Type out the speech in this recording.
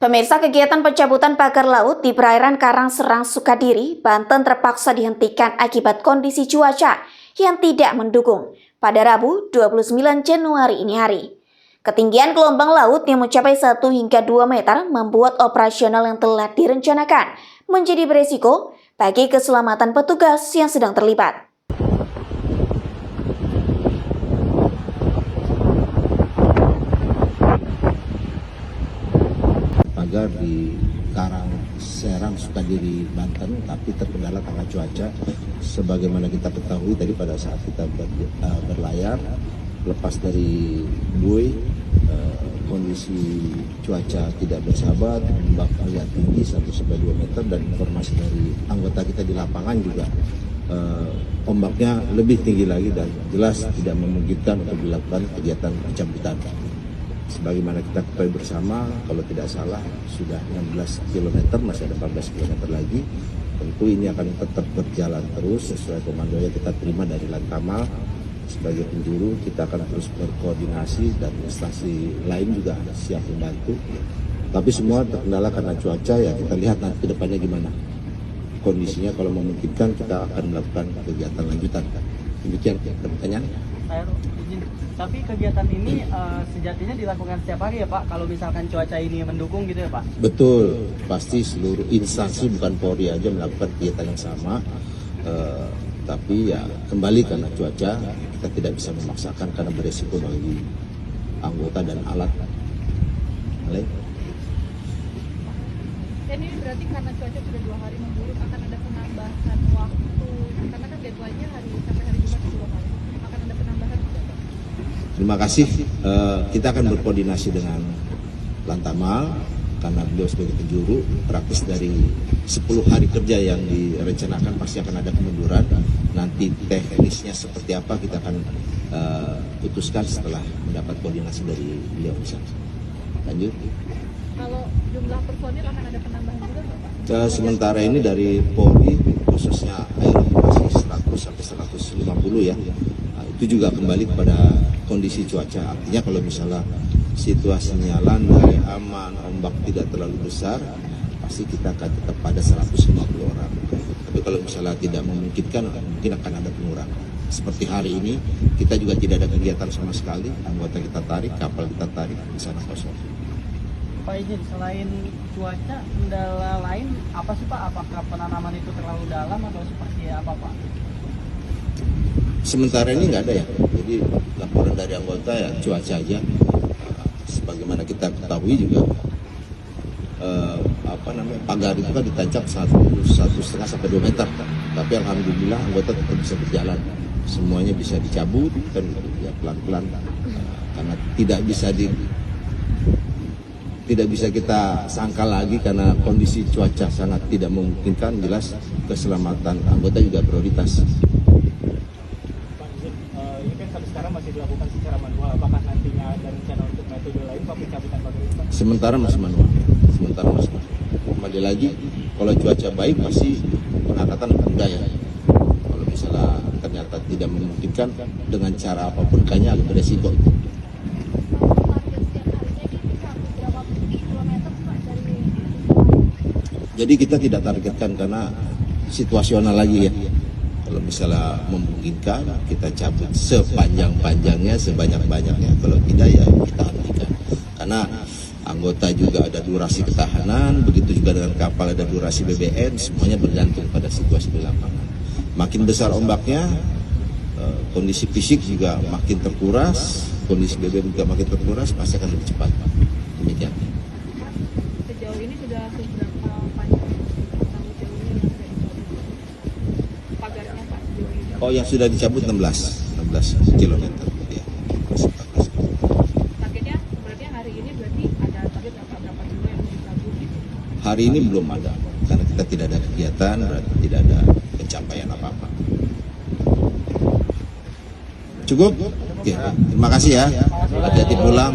Pemirsa, kegiatan pencabutan pagar laut di perairan Karangserang, Sukadiri, Banten terpaksa dihentikan akibat kondisi cuaca yang tidak mendukung pada Rabu 29 Januari ini hari. Ketinggian gelombang laut yang mencapai 1 hingga 2 meter membuat operasional yang telah direncanakan menjadi beresiko bagi keselamatan petugas yang sedang terlibat. Pagar di Karangserang, Sukadiri, Banten, tapi terkendala karena cuaca. Sebagaimana kita ketahui tadi pada saat kita berlayar, lepas dari buoy, kondisi cuaca tidak bersahabat, ombak agak tinggi 1-2 meter, dan informasi dari anggota kita di lapangan juga ombaknya lebih tinggi lagi dan jelas tidak memungkinkan untuk dilakukan kegiatan pencabutan. Sebagaimana kita ketahui bersama, kalau tidak salah sudah 16 km, masih ada 14 km lagi. Tentu ini akan tetap berjalan terus sesuai komando yang kita terima dari Lantamal. Sebagai penjuru, kita akan terus berkoordinasi dan instansi lain juga siap membantu. Tapi semua terkendala karena cuaca, ya kita lihat nanti ke depannya gimana. Kondisinya kalau memungkinkan kita akan melakukan kegiatan lanjutan. Demikian pertanyaan. Tapi kegiatan ini sejatinya dilakukan setiap hari ya Pak, kalau misalkan cuaca ini mendukung gitu ya Pak? Betul, pasti seluruh instansi bukan Polri aja melakukan kegiatan yang sama. Tapi ya kembali karena cuaca, kita tidak bisa memaksakan karena beresiko bagi anggota dan alat. Dan ini berarti karena cuaca sudah 2 hari memburuk, akan ada penambahan waktu, karena kan deadline-nya sampai hari Jumat 2 hari. Akan ada penambahan juga Pak? Terima kasih. Kita akan berkoordinasi dengan Lantamal karena beliau sebagai penjuru. Praktis dari 10 hari kerja yang direncanakan pasti akan ada kemunduran. Nanti teknisnya seperti apa kita akan putuskan setelah mendapat koordinasi dari beliau. Lanjut. Kalau jumlah personil akan ada penambahan juga nggak Pak? Sementara ini dari Polri khususnya Aero masih 100 sampai 150 ya. Itu juga kembali kepada kondisi cuaca. Artinya kalau misalnya situasinya landai, aman, ombak tidak terlalu besar, pasti kita akan tetap pada 150 orang. Tapi kalau misalnya tidak memungkinkan, mungkin akan ada pengurangan. Seperti hari ini, kita juga tidak ada kegiatan sama sekali. Anggota kita tarik, kapal kita tarik, di sana kosong. Pak izin, selain cuaca, kendala lain apa sih Pak? Apakah penanaman itu terlalu dalam atau seperti apa Pak? Sementara ini nggak ada ya, jadi laporan dari anggota ya cuaca aja. Sebagaimana kita ketahui juga, pagar itu kan ditancap 1,5 sampai 2 meter. Tapi alhamdulillah anggota tetap bisa berjalan, semuanya bisa dicabut dan ya pelan-pelan, karena tidak bisa kita sangkal lagi karena kondisi cuaca sangat tidak memungkinkan. Jelas keselamatan anggota juga prioritas. Sekarang masih dilakukan secara manual, apakah nantinya ada rencana untuk metode lain Pak pencabutan pagar itu Pak? Sementara masih manual. Kembali lagi, kalau cuaca baik pasti pengangkatan akan mudah ya. Kalau misalnya ternyata tidak memungkinkan dengan cara apapun, kayaknya agak beresiko itu. Jadi kita tidak targetkan karena situasional lagi ya. Kalau misalnya memungkinkan, kita cabut sepanjang-panjangnya, sebanyak-banyaknya. Kalau tidak ya kita hentikan. Karena anggota juga ada durasi ketahanan, begitu juga dengan kapal ada durasi BBM, semuanya bergantung pada situasi di lapangan. Makin besar ombaknya, kondisi fisik juga makin terkuras, kondisi BBM juga makin terkuras, pasti akan lebih cepat. Demikian. Sejauh ini sudah seberapa panjang pagarnya Pak? Oh, yang sudah dicabut 16 km. Ya. Targetnya berarti hari ini ada target berapa juga yang dicabut gitu? Hari ini belum ada, karena kita tidak ada kegiatan, berarti tidak ada pencapaian apa-apa. Cukup? Ya, terima kasih ya. Hati-hati pulang.